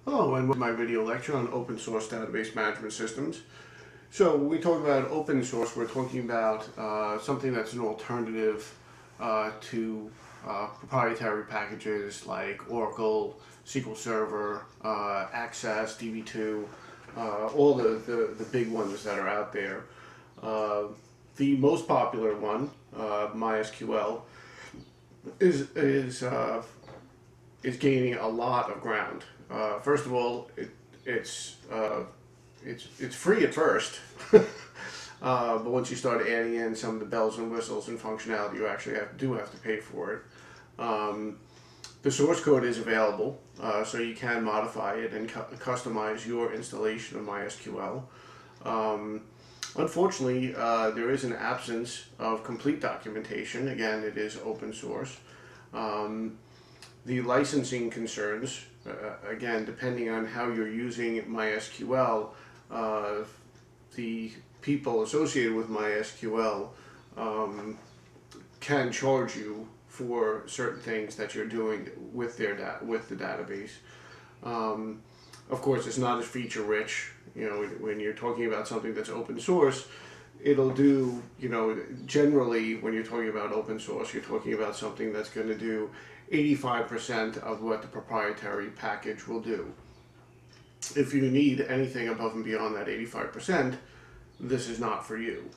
Hello, and welcome to my video lecture on open source database management systems. So when we talk about open source, we're talking about something that's an alternative to proprietary packages like Oracle, SQL Server, Access, DB2, all the big ones that are out there. The most popular one, MySQL, is gaining a lot of ground. First of all, it's free at first, but once you start adding in some of the bells and whistles and functionality, you actually have to pay for it. The source code is available, so you can modify it and customize your installation of MySQL. Unfortunately, there is an absence of complete documentation. Again, it is open source. The licensing concerns, again, depending on how you're using MySQL, the people associated with MySQL can charge you for certain things that you're doing with with the database. Of course, it's not as feature rich. You know, when you're talking about something that's open source, it'll do, generally when you're talking about open source, you're talking about something that's going to do 85% of what the proprietary package will do. If you need anything above and beyond that 85%, this is not for you.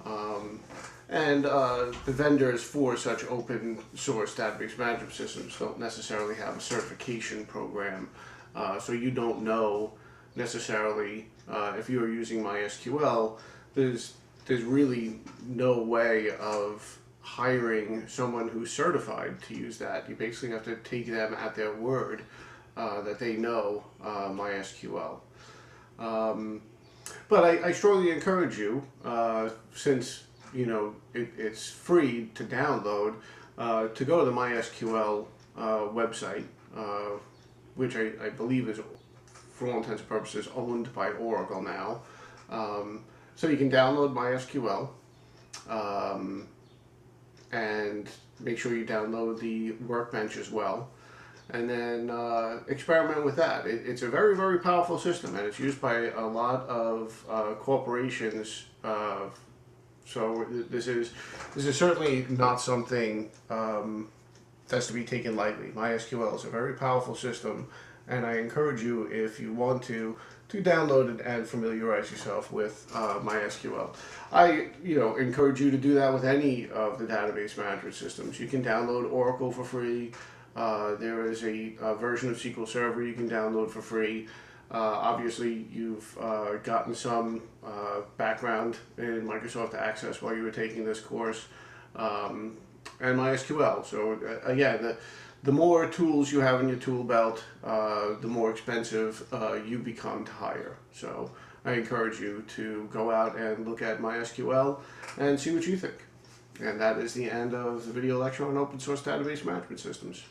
The vendors for such open source database management systems don't necessarily have a certification program, so you don't know necessarily if you are using MySQL. There's really no way of hiring someone who's certified to use that. You basically have to take them at their word that they know MySQL. But I strongly encourage you, since it's free to download, to go to the MySQL website, which I believe is, for all intents and purposes, owned by Oracle now. So you can download MySQL, and make sure you download the Workbench as well, and then experiment with that. It's a very, very powerful system, and it's used by a lot of corporations. So this is certainly not something that's to be taken lightly. MySQL is a very powerful system, and I encourage you, if you want to download it and familiarize yourself with MySQL. I encourage you to do that with any of the database management systems. You can download Oracle for free. There is a version of SQL Server you can download for free. Obviously, you've gotten some background in Microsoft Access while you were taking this course, and MySQL. So again, the more tools you have in your tool belt, the more expensive you become to hire. So I encourage you to go out and look at MySQL and see what you think. And that is the end of the video lecture on open source database management systems.